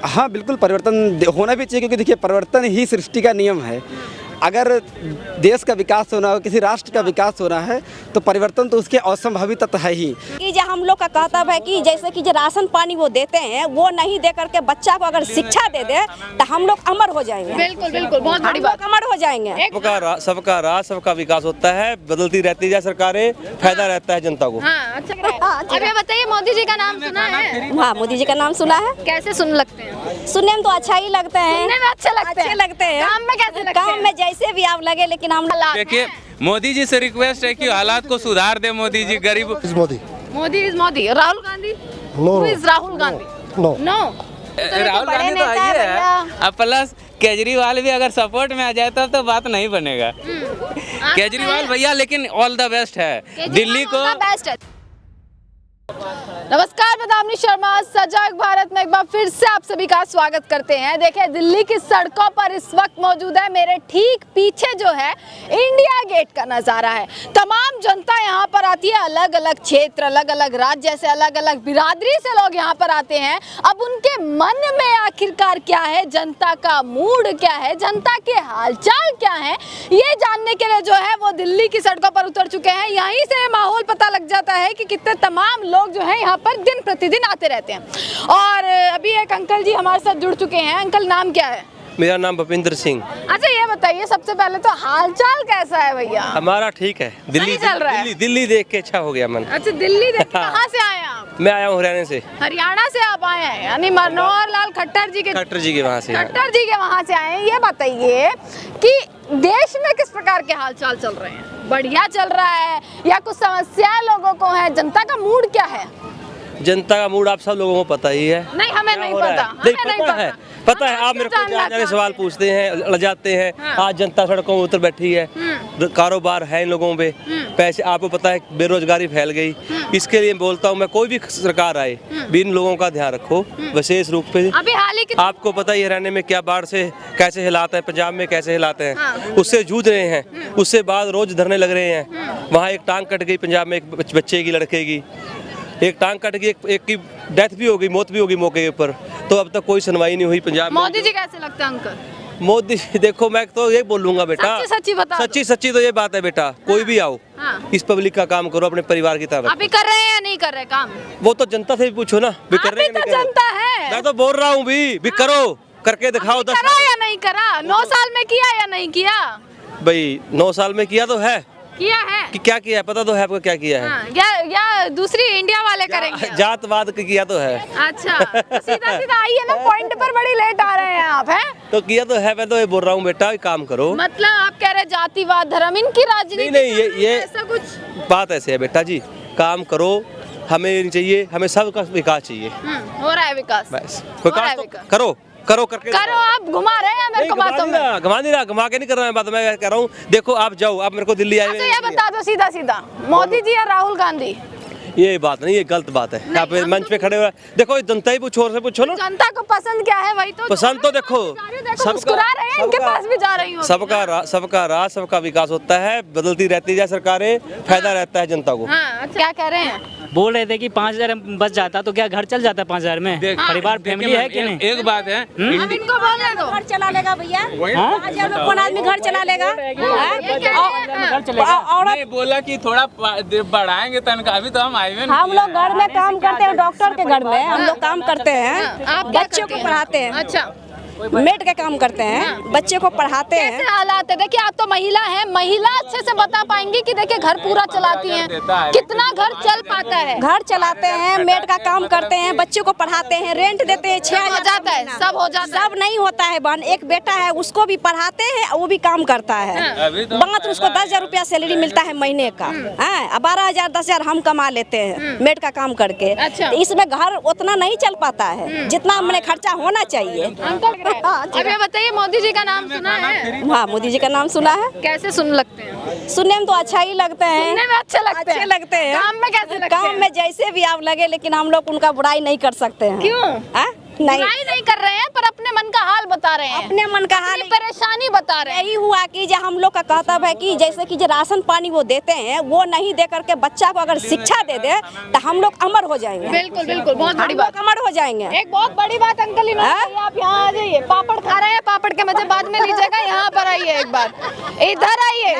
हाँ बिल्कुल परिवर्तन होना भी चाहिए, क्योंकि देखिए परिवर्तन ही सृष्टि का नियम है। अगर देश का विकास होना हो, किसी राष्ट्र का विकास होना है, तो परिवर्तन तो उसके असंभावी तत्व है ही। कि जो हम लोग का कर्तव्य है कि जैसे कि जो राशन पानी वो देते हैं वो नहीं दे करके बच्चा को अगर शिक्षा दे दे तो हम लोग अमर हो जाएंगे। बिल्कुल बिल्कुल, बहुत बड़ी बात, अमर हो जाएंगे। सबका राज सबका विकास होता है, बदलती रहती है सरकारें, फायदा रहता है जनता को। हाँ, अच्छा। अब ये बताइए, मोदी जी का नाम सुना है? हाँ, मोदी जी का नाम सुना है। कैसे सुन लगते हैं? सुनने में तो अच्छा ही लगते हैं, सुनने में अच्छे लगते हैं। काम में कैसे लगते हैं? काम में जैसे भी आप लगे, लेकिन हम देखिए मोदी जी से रिक्वेस्ट है कि हालात को सुधार दे मोदी जी। गरीब Modi is Modi. Rahul Gandhi? Who is Rahul Gandhi? No. Rahul Gandhi तो आई है, अब प्लस केजरीवाल भी अगर सपोर्ट में आ जाए तो बात नहीं बनेगा। केजरीवाल भैया लेकिन ऑल द बेस्ट है दिल्ली को। बेस्ट है। नमस्कार, मैं दामिनी शर्मा सजग भारत में एक बार फिर से आप सभी का स्वागत करते हैं। देखिए दिल्ली की सड़कों पर इस वक्त मौजूद है, मेरे ठीक पीछे जो है इंडिया गेट का नज़ारा है। तमाम जनता यहाँ पर आती है, अलग अलग क्षेत्र, अलग अलग राज्य से, अलग अलग बिरादरी से लोग यहाँ पर आते हैं। अब उनके मन में आखिरकार क्या है, जनता का मूड क्या है, जनता के हालचाल क्या है, ये जानने के लिए जो है वो दिल्ली की सड़कों पर उतर चुके हैं। यहीं से माहौल पता लग जाता है कि कितने तमाम लोग जो है यहाँ पर दिन प्रतिदिन आते रहते हैं। और अभी एक अंकल जी हमारे साथ जुड़ चुके हैं। अंकल नाम क्या है? मेरा नाम भूपेंद्र सिंह। अच्छा ये बताइए, सबसे पहले तो हालचाल कैसा है भैया? हमारा ठीक है। दिल्ली चल रहा है? दिल्ली देख के अच्छा हो गया मन। अच्छा, दिल्ली देख के कहाँ से आए आप? मैं आया हूँ हरियाणा से। हरियाणा से आप आए हैं, यानी मनोहर लाल खट्टर जी के वहाँ से आए हैं। ये बताइए कि देश में किस प्रकार के हालचाल चल रहे हैं? बढ़िया चल रहा है या कुछ समस्याएं लोगों को है? जनता का मूड क्या है? जनता का मूड आप सब लोगों को पता ही है। नहीं, हमें नहीं पता। पता है आप मेरे को जाने सवाल पूछते हैं, लजाते हैं। हाँ। आज जनता सड़कों में उतर बैठी है, कारोबार है इन लोगों पे, पैसे आपको पता है, बेरोजगारी फैल गई। इसके लिए बोलता हूँ मैं, कोई भी सरकार आए भी इन लोगों का ध्यान रखो विशेष रूप से। अभी हाल ही आपको पता ही हरियाणा में क्या बाढ़ से कैसे हिलाते हैं, पंजाब में कैसे हिलाते हैं। हाँ। उससे जूझ रहे हैं, उससे बाद रोज धरने लग रहे हैं। वहाँ एक टांग कट गई पंजाब में, एक बच्चे की, लड़के की एक टांग कट गई, एक की डेथ भी हो गई, मौत भी हो गई मौके के ऊपर। तो अब तक कोई सुनवाई नहीं हुई पंजाब में। मोदी जी कैसे लगते हैं अंकल? मोदी देखो, मैं तो ये बोलूंगा बेटा, सच्ची तो ये बात है बेटा, कोई भी आओ। हाँ। इस पब्लिक का काम करो अपने परिवार की तरह। अभी कर रहे हैं या नहीं कर रहे काम? वो तो जनता से भी पूछो ना, भी कर रहे हैं, तो जनता है। मैं तो बोल रहा हूँ भी करो, करके दिखाओ। करा या नहीं करा? 9 साल में किया या नहीं किया? भाई 9 साल में किया तो है। किया है कि क्या किया है पता तो है आपको, क्या किया है? हाँ, या दूसरी इंडिया वाले करेंगे? जातवाद किया तो है। अच्छा, तो सीधा आइए ना, पॉइंट पर बड़ी लेट आ रहे हैं आप, हैं? तो किया तो है, मैं तो ये बोल रहा हूँ बेटा, काम करो। मतलब आप कह रहे जातिवाद, धर्म, इनकी राजनीति? नहीं, ये ऐसा कुछ बात ऐसे है बेटा जी, काम करो, हमें नहीं चाहिए, हमें सबका विकास चाहिए। हो रहा है विकास, बस विकास तो करो करके करो। आप घुमा रहे हैं मेरे को बातों में। घुमा के नहीं कर रहा है बात, मैं कह रहा हूँ देखो आप जाओ, आप मेरे को दिल्ली आए। अच्छा ये बता दो सीधा, मोदी जी या राहुल गांधी? ये बात नहीं, ये गलत बात है। आप मंच पे खड़े हुए देखो, जनता ही पूछो, से पूछो ना, जनता को पसंद क्या है? वही तो पसंद तो देखो, मुस्कुरा रहे हैं, इनके पास भी जा रही हूँ। सबका राज सबका विकास होता है, बदलती रहती है सरकारें, फायदा रहता है जनता को। हाँ, क्या कह रहे हैं? बोल रहे थे कि 5,000 बच जाता तो क्या घर चल जाता 5,000 में? परिवार फैमिली है कि नहीं? एक बात है, अब इनको बोलने दो। घर चला लेगा भैया? 5,000 में कौन आदमी घर चला लेगा? नहीं बोला कि थोड़ा बढ़ाएंगे तनख्वाह, अभी तो हम आए हुए। हम लोग घर में काम करते हैं, डॉक्टर के घर में हम लोग काम करते हैं, आप बच्चों को पढ़ाते हैं। अच्छा, मेड का काम करते हैं, बच्चे को पढ़ाते हैं। कैसे हालात है? देखिए आप तो महिला हैं, महिला अच्छे से बता पाएंगी कि देखिए घर पूरा चलाती हैं, कितना घर चल पाता है? घर चलाते हैं, मेड का काम करते हैं, बच्चों को पढ़ाते हैं, रेंट देते हैं, 6,000 हो जाता है, सब हो जाता है। सब नहीं होता है बहन, एक बेटा है उसको भी पढ़ाते हैं, वो भी काम करता है। बात उसको 10,000 रुपया सैलरी मिलता है महीने का, 12,000 10,000 हम कमा लेते हैं मेड का काम करके। अच्छा। इसमें घर उतना नहीं चल पाता है जितना हमने खर्चा होना चाहिए। अब ये बताइए, मोदी जी का नाम सुना है? हाँ, मोदी जी का नाम सुना है। कैसे सुन लगते हैं? सुनने में तो अच्छा ही लगते हैं, सुनने में अच्छे लगते हैं। काम में कैसे लगते हैं? काम में जैसे भी आप लगे, लेकिन हम लोग उनका बुराई नहीं कर सकते हैं। क्यों? बुराई नहीं कर रहे हैं, पर अपने मन का हाल बता रहे हैं, अपने मन का हाल अपनी परेशानी बता रहे हैं। यही हुआ कि जो हम लोग का कहता है कि जैसे कि जो राशन पानी वो देते हैं वो नहीं दे करके बच्चा को अगर शिक्षा दे दे तो हम लोग अमर हो जाएंगे। बिल्कुल बिल्कुल, बहुत बड़ी हम बात, लोग अमर हो जाएंगे। एक बहुत बड़ी बात अंकल इन्होंने कही, आप यहाँ आ जाइए, पापड़ खा रहे हैं, पापड़ के मजे बाद में लीजिएगा, यहाँ पर आइए एक बार, इधर आइए।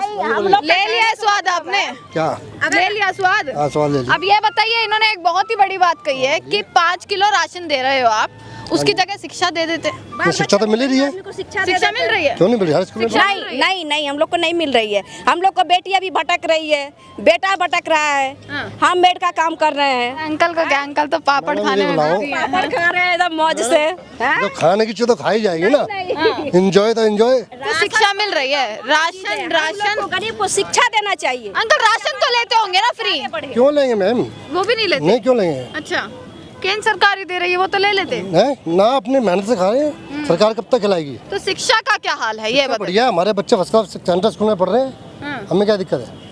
ले लिया स्वाद आपने? क्या ले लिया स्वाद? स्वाद ले लिया। अब ये बताइए, इन्होंने एक बहुत ही बड़ी बात कही है कि 5 किलो राशन दे रहे हो आप, उसकी जगह शिक्षा दे देते। तो शिक्षा तो मिल ही रही है, शिक्षा मिल रही है? क्यों नहीं मिल रही? हर स्कूल में नहीं नहीं नहीं, हम लोग को नहीं मिल रही है। हम लोग को बेटियां भी भटक रही है, बेटा भटक रहा है, हम मेड का काम कर रहे हैं। अंकल को क्या, अंकल तो पापड़ खाने में बिजी हैं। पापड़ खा रहे हैं एकदम मौज से। तो खाने की चीज तो खाई जाएगी ना, एंजॉय तो एंजॉय। तो शिक्षा मिल रही है, राशन राशन गरीब को शिक्षा देना चाहिए। अंकल राशन तो लेते होंगे ना फ्री? क्यों लेंगे मैम? वो भी नहीं लेते? नहीं क्यों लेंगे? अच्छा, केंद्र सरकार ही दे रही है, वो तो ले लेते। हैं ना, अपनी मेहनत से खा रहे हैं, सरकार कब तक खिलाएगी? तो शिक्षा का क्या हाल है ये बताइए। बढ़िया, हमारे बच्चे फर्स्ट क्लास सेंट्रल स्कूल में पढ़ रहे हैं, हमें क्या दिक्कत है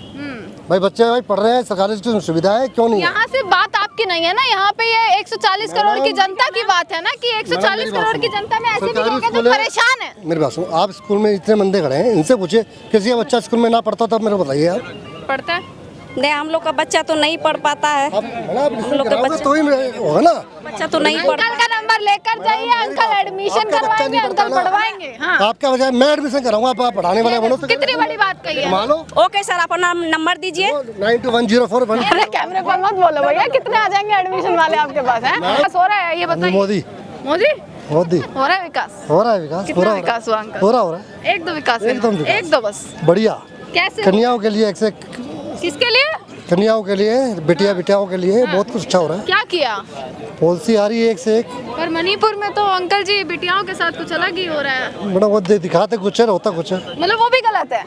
भाई? बच्चे भाई पढ़ रहे हैं, सरकारी स्कूल में सुविधा है, क्यों नहीं है? यहाँ से बात आपकी नहीं है ना, यहाँ पे ये 140 करोड़ की जनता की बात है ना, कि 140 करोड़ की जनता में ऐसे भी लोग हैं जो परेशान है। मेरी बात सुनो, आप स्कूल में इतने बंदे खड़े हैं, इनसे पूछे किसी का बच्चा स्कूल में ना पढ़ता तब मेरे को बताइए आप। पढ़ता है? नहीं, हम लोग का बच्चा तो नहीं पढ़ पाता है। आप लोग का तो ही होगा ना, बच्चा तो नहीं पढ़। अंकल का नंबर लेकर जाइए, अंकल एडमिशन करवाएंगे, अंकल पढ़वाएंगे। हाँ, आपका बजाय मैं एडमिशन कराऊंगा, आप पढ़ाने वाले बनो तो कितनी बड़ी बात कही है। मान लो। ओके सर, अपना नंबर दीजिए। 921041। अरे कैमरे पर मत बोलो भैया, कितने आ जाएंगे एडमिशन वाले आपके पास हैं? विकास हो रहा है ये बताइए। मोदी मोदी मोदी हो रहा है विकास? हो रहा है विकास, कितना विकास हुआ अंकल? हो रहा है, एक दो विकास है, एकदम विकास। एक दो बस। बढ़िया। कैसे? कन्याओं के लिए, किसके लिए? कन्याओं के लिए, बेटियाओं के लिए बहुत कुछ अच्छा हो रहा है। क्या किया? पॉलिसी आ रही है एक से एक। पर मणिपुर में तो अंकल जी बेटियों के साथ कुछ अलग ही हो रहा है। बड़ा वो दिखाते कुछ है, होता कुछ है। मतलब वो भी गलत है।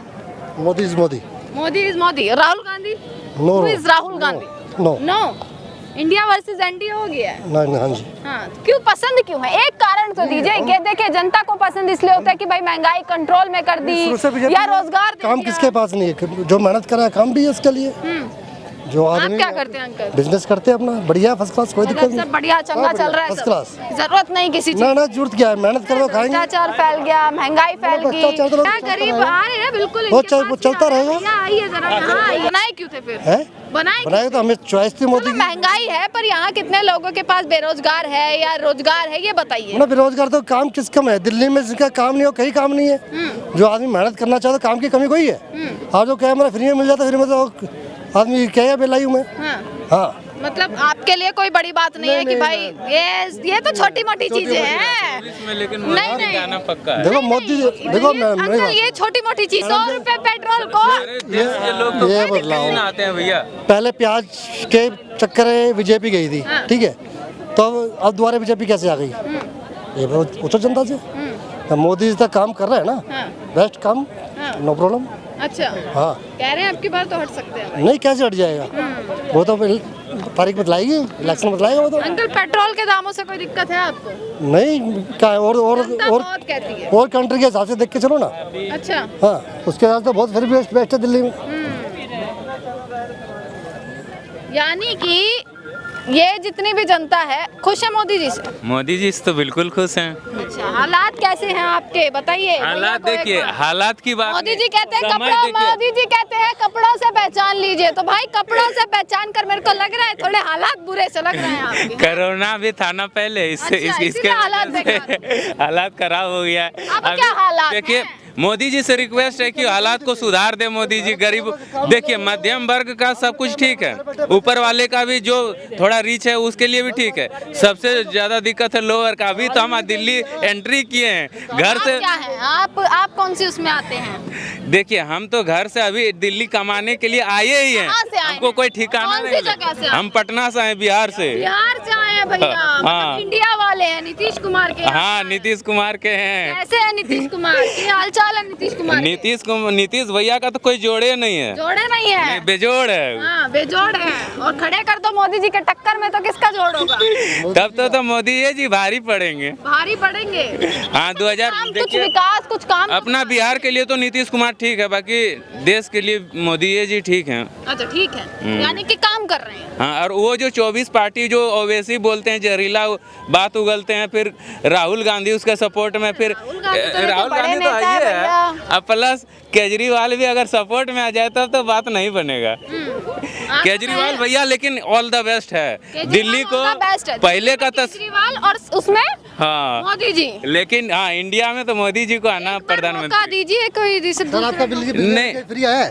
Modi is Modi. Modi is Modi. Rahul Gandhi? No Who is Rahul Gandhi? No no. India versus NDA हो गया है। नहीं, हाँ जी। हाँ, क्यों पसंद क्यों है? एक कारण तो दीजिए। ये देखिए, जनता को पसंद इसलिए होता है कि भाई महंगाई कंट्रोल में कर दी या रोजगार दे काम दिया। किसके पास नहीं है? जो मेहनत कर रहा है काम भी है उसके लिए। जो आप आदमी क्या करते हैं अंकल? बिजनेस करते हैं अपना, बढ़िया फर्स्ट क्लास, कोई दिक्कत सब नहीं। बढ़िया चंगा चल रहा है, फर्स्ट सब। क्लास। जरूरत नहीं किसी चीज। ना जरूरत क्या है, मेहनत करो खाएंगे। भ्रष्टाचार फैल गया, महंगाई फैल गई, भ्रष्टाचार तो क्या चलता गरीब रहेगा। आ रहे हैं बिल्कुल। वो इनके पास चलता ही आ रहे हैं। रहेगा। आइए जरा यहाँ आइए। बनाए क्यों थे फिर? है बनाए तो हमें चॉइस थी मोदी तो की। महंगाई है, पर यहाँ कितने लोगों के पास बेरोजगार है या रोजगार है, ये बताइए। ना बेरोजगार तो काम किस कम है? दिल्ली में जिसका काम नहीं हो, कहीं काम नहीं है। जो आदमी मेहनत करना चाहता है, काम की कमी कोई है? आप जो क्या मेरा फ्री में मिल जाता, फ्री में तो आदमी क्या बेलाई हूँ मैं। हाँ, मतलब आपके लिए कोई बड़ी बात नहीं है कि भाई ये तो छोटी मोटी चीजें हैं। लेकिन नहीं नहीं जाना पक्का है। देखो मोदी, देखो अंकल, ये छोटी मोटी चीज 100 रुपए पेट्रोल को। देश के लोग तो ये कहीं बदलाव ना आते हैं भैया। पहले प्याज के चक्कर में बीजेपी गई थी, ठीक है, तो अब दोबारा बीजेपी कैसे आ गई? ये बहुत पूछो जनता से। तो मोदी जी तक काम कर रहा है ना, बेस्ट काम, नो प्रॉब्लम। अच्छा, हाँ, कह रहे हैं आपकी बार तो हट सकते हैं। नहीं कैसे हट जाएगा? वो तो तारीख बतलाएगी, इलेक्शन बतलाएगा वो तो। अंकल, पेट्रोल के दामों से कोई दिक्कत है आपको? नहीं क्या, जनता और बहुत कहती है। और कंट्री के हिसाब से देख के चलो ना। अच्छा, हाँ, उसके हिसाब से बहुत फिर बेस्ट है दिल्ली में। यानी कि ये जितनी भी जनता है खुश है मोदी जी से? मोदी जी से तो बिल्कुल खुश हैं। अच्छा, हालात कैसे हैं आपके, बताइए। हालात देखिए, हालात की बात मोदी जी कहते हैं समझ कपड़ों, देखिए। मोदी जी कहते हैं कपड़ों से पहचान लीजिए। तो भाई कपड़ों से पहचान कर मेरे को लग रहा है थोड़े हालात बुरे से लग रहे हैं आपके। कोरोना भी था ना पहले, इससे अच्छा, इसके इसीलिए हालात वजह से हालात खराब हो गया है। अब क्या हालात देखिए, हैं? मोदी जी से रिक्वेस्ट है कि हालात को सुधार दे मोदी जी। गरीब, देखिए मध्यम वर्ग का सब कुछ ठीक है, ऊपर वाले का भी जो थोड़ा रीच है उसके लिए भी ठीक है। सबसे ज्यादा दिक्कत है लोअर का। अभी तो हम दिल्ली एंट्री किए हैं घर आप से। क्या है, आप कौन सी उसमें आते हैं? देखिए, हम तो घर से अभी दिल्ली कमाने के लिए आए ही हैं। कहाँ से आए हमको हैं? कोई ठिकाना कौन सी नहीं जगह से है। आए? हम पटना से हैं, बिहार से। बिहार से आए हैं भैया। हाँ। मतलब इंडिया वाले हैं, नीतीश कुमार के। हाँ, नीतीश कुमार के हैं। कैसे है नीतीश कुमार? क्या हाल चाल है नीतीश कुमार के? नीतीश भैया का तो कोई जोड़े नहीं है। जोड़े नहीं है, बेजोड़ है। हाँ बेजोड़ है। और खड़े कर दो मोदी जी के टक्कर में तो किसका जोड़ होगा? तब तो मोदी जी भारी पड़ेंगे। भारी पड़ेंगे। हाँ, 2000 कुछ देखिए, विकास, कुछ काम। अपना बिहार के लिए तो नीतीश कुमार ठीक है, बाकी देश के लिए मोदी जी ठीक हैं। अच्छा, ठीक है, यानी कि काम कर रहे हैं। हाँ, और वो जो 24 पार्टी जो ओवैसी बोलते हैं, जहरीला बात उगलते हैं, फिर राहुल गांधी उसके सपोर्ट में, फिर राहुल गांधी तो आई है, अब प्लस केजरीवाल भी अगर सपोर्ट में आ जाए तो बात नहीं बनेगा। केजरीवाल भैया लेकिन ऑल द बेस्ट है दिल्ली को, पहले का केजरीवाल और उसमें हाँ मोदी जी, लेकिन हाँ इंडिया में तो मोदी जी को आना प्रधानमंत्री दीजिए कोई सर आपका बिजली नहीं फ्री है?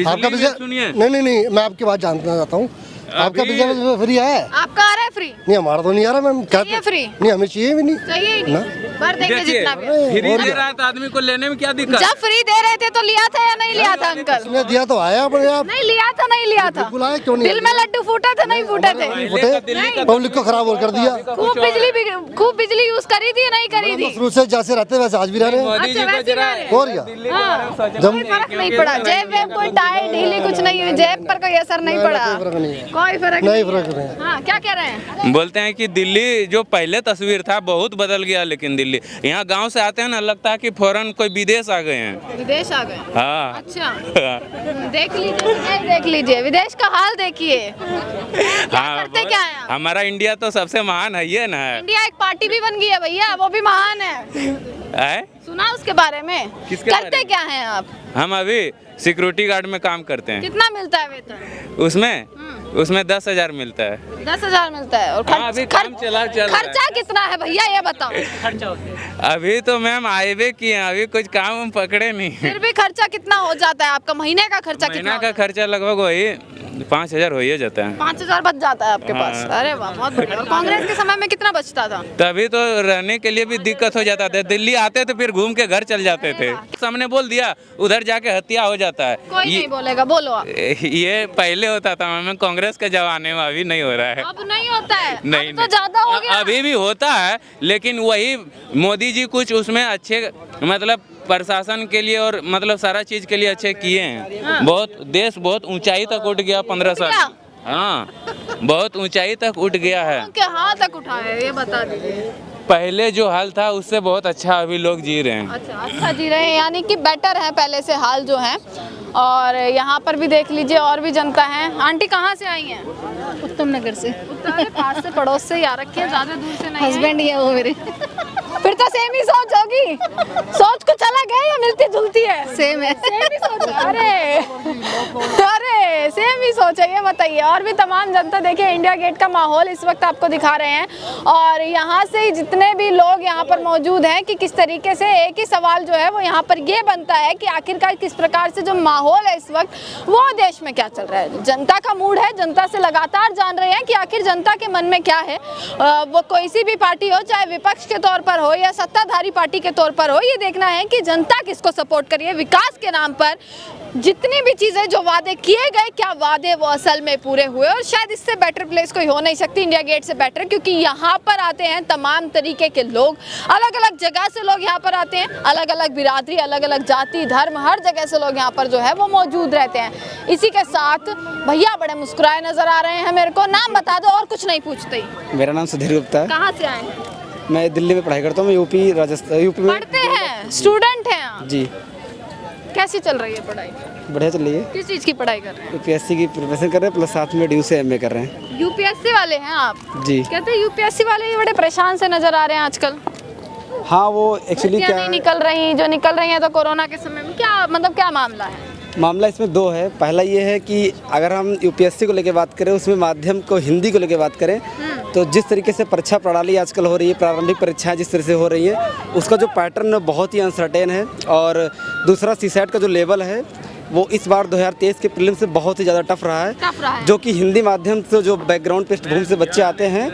आपका बिजली सुनिए नहीं मैं आपकी बात जानना चाहता हूँ, आपका बिजली फ्री है? आपका आ रहा है फ्री? नहीं हमारा तो नहीं आ रहा मैम। चाहिए फ्री? नहीं हमें चाहिए भी नहीं। चाहिए ही नहीं, भर देंगे देखिए, जितना भी। फ्री दे रहा है तो आदमी को लेने में क्या दिक्कत? जब फ्री दे रहे थे तो लिया था या नहीं लिया था अंकल? उसने दिया तो आया अपने आप। नहीं लिया था, नहीं लिया था। बिल्कुल आया, क्यों नहीं दिल में लड्डू फूटे थे, नहीं फूटे थे? फुटे, पब्लिक को खराब और कर दिया। खूब बिजली यूज करी थी या नहीं करी थी? शुरू से जैसे रहते वैसे आज भी रह रहे हैं। मोदी जी को जरा और क्या हाँ, जब कोई फर्क नहीं पड़ा, जेब में कोई टाई ढीली कुछ नहीं हुई, जेब पर कोई असर नहीं पड़ा, कोई फर्क नहीं है। कोई फर्क नहीं नहीं। फर्क नहीं है। हाँ, क्या कह रहे हैं? बोलते हैं कि दिल्ली जो पहले तस्वीर था बहुत बदल गया, लेकिन दिल्ली यहाँ गांव से आते हैं ना, लगता है कि फौरन कोई विदेश आ गए हैं। विदेश आ गए? हाँ अच्छा, देख लीजिए, देख लीजिए विदेश का हाल देखिए। हाँ करते क्या है आप? हमारा इंडिया तो सबसे महान है ये ना। इंडिया एक पार्टी भी बन गई है भैया, वो भी महान है। है सुना उसके बारे में? किसके बारे करते में? क्या हैं आप? हम अभी सिक्योरिटी गार्ड में काम करते हैं। कितना मिलता है वेतन? उसमें 10,000 मिलता है। 10,000 मिलता है। और हाँ, अभी काम चल रहा है। खर्चा कितना है भैया ये बताओ? खर्चा होता है। अभी तो मैम आए किए हैं, अभी कुछ काम हम पकड़े नहीं। फिर भी खर्चा कितना हो जाता है आपका? महीने का खर्चा कितना महीना का खर्चा लगभग वही 5,000 हो ही जाता है। 5,000 बच जाता है आपके हाँ। पास? अरे वाह, बहुत बढ़िया। और कांग्रेस के समय में कितना बचता था? तभी तो रहने के लिए भी दिक्कत हो जाता था। दिल्ली आते तो फिर घूम के घर चल जाते थे। सामने बोल दिया उधर जाके हत्या हो जाता है। कोई नहीं बोलेगा, बोलो आप। ये पहले होता था मैम कांग्रेस के जमाने में, अभी नहीं हो रहा है। अब नहीं होता है? नहीं अब तो ज्यादा हो गया। अभी भी होता है, लेकिन वही मोदी जी कुछ उसमें अच्छे मतलब प्रशासन के लिए और मतलब सारा चीज के लिए अच्छे किए हैं। बहुत देश बहुत ऊंचाई तक उठ गया 15 साल। हाँ, बहुत ऊंचाई तक उठ गया है। कहाँ तक उठाए ये बता दीजिए। पहले जो हाल था उससे बहुत अच्छा अभी लोग जी रहे हैं। अच्छा जी रहे हैं, यानी कि बेटर है पहले से हाल जो है। और यहाँ पर भी देख लीजिए और भी जनता है। आंटी कहाँ से आई हैं? उत्तम नगर से। उत्तर पास से, पड़ोस से ही आ रखी है, ज्यादा दूर से नहीं है। हस्बैंड ही है वो मेरे। फिर तो सेम ही सोच होगी। सोच कुछ अलग है या मिलती जुलती है? सेम है। सेम ही सोच है। अरे सेम ही सोच है, ये बताइए। और भी तमाम जनता देखिए इंडिया गेट का माहौल इस वक्त आपको दिखा रहे हैं। और यहाँ से जितने भी लोग यहाँ पर मौजूद हैं कि किस तरीके से, एक ही सवाल जो है वो यहाँ पर ये बनता है कि आखिरकार किस प्रकार से जो माहौल है इस वक्त वो देश में क्या चल रहा है। जनता का मूड है, जनता से लगातार जान रहे हैं कि आखिर जनता के मन में क्या है। वो कोई सी भी पार्टी हो, चाहे विपक्ष के तौर पर हो या सत्ताधारी पार्टी के तौर पर हो, ये देखना है कि जनता किसको सपोर्ट करिए। विकास के नाम पर जितनी भी चीज़ें जो वादे किए गए, क्या वादे वो असल में पूरे हुए? और शायद इससे बेटर प्लेस कोई हो नहीं सकती इंडिया गेट से बेटर, क्योंकि यहाँ पर आते हैं तमाम तरीके के लोग, अलग अलग जगह से लोग यहाँ पर आते हैं, अलग अलग बिरादरी, अलग अलग जाति धर्म, हर जगह से लोग यहाँ पर जो है वो मौजूद रहते हैं। इसी के साथ भैया बड़े मुस्कुराए नजर आ रहे हैं मेरे को। नाम बता दो और कुछ नहीं पूछते ही। मेरा नाम सुधीर गुप्ता है। कहाँ से आए हैं? मैं दिल्ली में पढ़ाई करता हूँ। मैं यूपी राजस्थान यूपी में पढ़ते हैं, स्टूडेंट हैं आप? जी। कैसी चल रही है पढ़ाई? बढ़िया चल रही है। किस चीज़ की पढ़ाई कर रहे हैं? यूपीएससी की प्रिपरेशन कर रहे हैं, प्लस साथ में ड्यू से एमए कर रहे हैं। यूपीएससी वाले हैं आप? जी। कहते हैं यूपीएससी वाले ही बड़े परेशान से नजर आ रहे हैं आजकल। हाँ, वो एक्चुअली भर्तियां क्या नहीं निकल रही, जो निकल रही हैं तो कोरोना के समय में क्या मतलब क्या मामला है? मामला इसमें दो है। पहला ये है कि अगर हम यूपीएससी को लेकर बात करें, उसमें माध्यम को हिंदी को लेकर बात करें, तो जिस तरीके से परीक्षा प्रणाली आजकल हो रही है, प्रारंभिक परीक्षाएं जिस तरह से हो रही हैं, उसका जो पैटर्न बहुत ही अनसर्टेन है। और दूसरा सीसैट का जो लेवल है वो इस बार 2023 के प्रीलिम्स से बहुत ही ज़्यादा टफ रहा है, जो कि हिंदी माध्यम से जो बैकग्राउंड पृष्ठभूमि से बच्चे आते हैं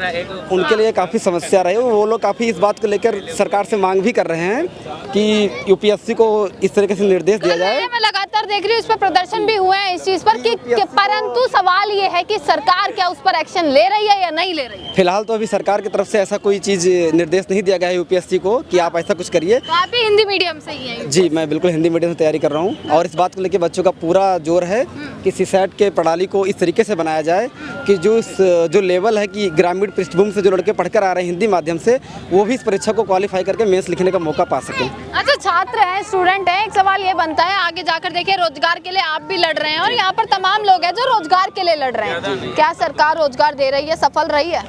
उनके लिए काफ़ी समस्या रही है। वो लोग काफ़ी इस बात को लेकर सरकार से मांग भी कर रहे हैं कि यूपीएससी को इस तरीके से निर्देश दिया जाए। मैं लगातार देख रही हूँ, इस पर प्रदर्शन भी हुए हैं इस चीज़ पर कि परंतु सवाल ये है कि सरकार क्या उस पर एक्शन ले रही है या नहीं ले रही है? फिलहाल तो अभी सरकार की तरफ से ऐसा कोई चीज़ निर्देश नहीं दिया गया है यूपीएससी को कि आप ऐसा कुछ करिए। तो आप भी हिंदी मीडियम से ही हैं? जी, मैं बिल्कुल हिंदी मीडियम से तैयारी कर रहा हूँ और इस बात को लेकर बच्चों का पूरा जोर है कि सीसैट के प्रणाली को इस तरीके से बनाया जाए कि जो लेवल है कि ग्रामीण पृष्ठभूमि से जो लड़के पढ़कर आ रहे हैं हिंदी माध्यम से, वो भी इस परीक्षा को क्वालिफाई करके मेंस लिखने का मौका पा सकें। अच्छा, छात्र हैं, स्टूडेंट हैं, एक सवाल ये बनता है आगे जाकर देखिए रोजगार के लिए आप भी लड़ रहे हैं और यहाँ पर तमाम लोग हैं जो रोजगार के लिए लड़ रहे हैं। क्या सरकार रोजगार दे रही है, सफल रही है?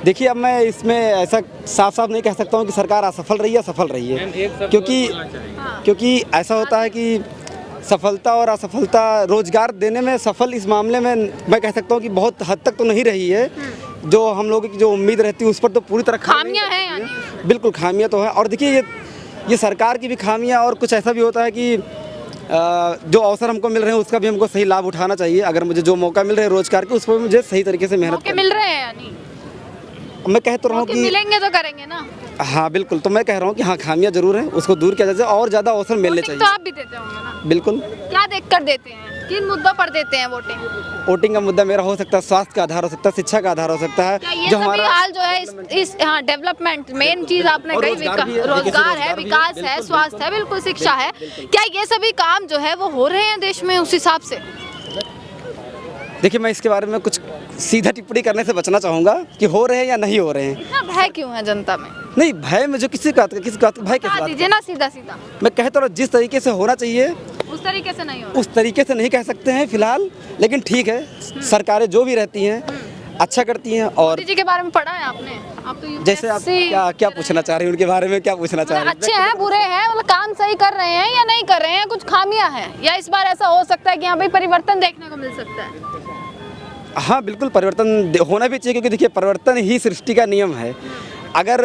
देखिए, अब मैं इसमें ऐसा साफ साफ नहीं कह सकता हूँ कि सरकार असफल रही है, सफल रही है, क्योंकि ऐसा होता है कि सफलता और असफलता रोजगार देने में सफल इस मामले में मैं कह सकता हूँ कि बहुत हद तक तो नहीं रही है। जो हम लोगों की जो उम्मीद रहती है उस पर तो पूरी तरह खामियां हैं यानी। बिल्कुल खामियां तो है। और देखिए, ये सरकार की भी खामियां, और कुछ ऐसा भी होता है कि जो अवसर हमको मिल रहे हैं उसका भी हमको सही लाभ उठाना चाहिए। अगर मुझे जो मौका मिल रहे हैं रोजगार के, उस पर मुझे सही तरीके से मेहनत मिल रहे हैं यानी। मैं कह तो रहा हूँ कि मिलेंगे तो करेंगे ना। हाँ बिल्कुल, तो मैं कह रहा हूँ कि हाँ, खामियां जरूर हैं, उसको दूर किया जाए और ज़्यादा अवसर मिलने चाहिए। तो आप भी देते होंगे ना? बिल्कुल। क्या देखकर देते हैं, किन मुद्दों पर देते हैं वोटिंग? वोटिंग का मुद्दा मेरा हो सकता है स्वास्थ्य का आधार हो सकता है, शिक्षा का आधार हो सकता है। ये जो हमारा हाल जो है इस हाँ डेवलपमेंट मेन चीज आपने कही, रोजगार है, विकास है, स्वास्थ्य है, बिल्कुल शिक्षा है। क्या ये सभी काम जो है वो हो रहे हैं देश में उस हिसाब से? देखिए, मैं इसके बारे में कुछ सीधा टिप्पणी करने से बचना चाहूँगा कि हो रहे हैं या नहीं हो रहे हैं। इतना भय क्यों है जनता में? नहीं, भय में जो किसी बात का भय किस बात दीजिए ना सीधा सीधा। मैं कहता हूँ जिस तरीके से होना चाहिए उस तरीके से नहीं हो रहा। उस तरीके से नहीं कह सकते हैं फिलहाल, लेकिन ठीक है, सरकारें जो भी रहती हैं अच्छा करती हैं। और मोदी जी के बारे में पढ़ा है आपने? आप तो जैसे आप क्या पूछना चाह रही हैं उनके बारे में, क्या पूछना चाह रही हैं? अच्छे हैं, बुरे हैं, मतलब काम सही कर रहे हैं या नहीं कर रहे हैं, कुछ खामियां हैं, या इस बार ऐसा हो सकता है कि यहाँ पे परिवर्तन देखने को मिल सकता है? हाँ बिल्कुल, परिवर्तन होना भी चाहिए, क्योंकि देखिए परिवर्तन ही सृष्टि का नियम है। अगर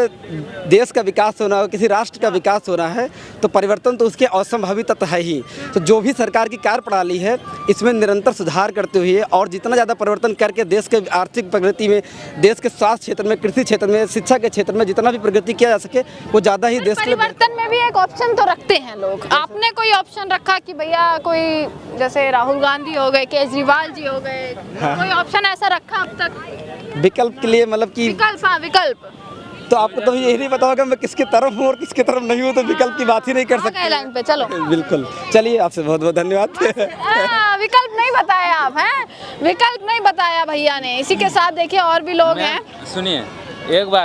देश का विकास होना हो, किसी राष्ट्र का विकास होना है, तो परिवर्तन तो उसके असंभावित तत्व है ही। तो जो भी सरकार की कार्यप्रणाली है इसमें निरंतर सुधार करते हुए और जितना ज़्यादा परिवर्तन करके देश के आर्थिक प्रगति में, देश के स्वास्थ्य क्षेत्र में, कृषि क्षेत्र में, शिक्षा के क्षेत्र में जितना भी प्रगति किया जा सके वो ज़्यादा ही देश के परिवर्तन में भी एक ऑप्शन तो रखते हैं लोग। आपने कोई ऑप्शन रखा कि भैया कोई जैसे राहुल गांधी हो गए, केजरीवाल जी हो गए, कोई ऑप्शन ऐसा रखा अब तक विकल्प के लिए? मतलब कि विकल्प, हाँ विकल्प। तो आपको तो यही नहीं पता होगा मैं किसकी तरफ हूँ और किसकी तरफ नहीं हूँ, तो विकल्प की बात ही नहीं कर सकते। लाइन पे चलो। बिल्कुल, चलिए, आपसे बहुत बहुत धन्यवाद। विकल्प नहीं बताया आप, हैं? विकल्प नहीं बताया भैया ने। इसी के साथ देखिए और भी लोग हैं। सुनिए एक बात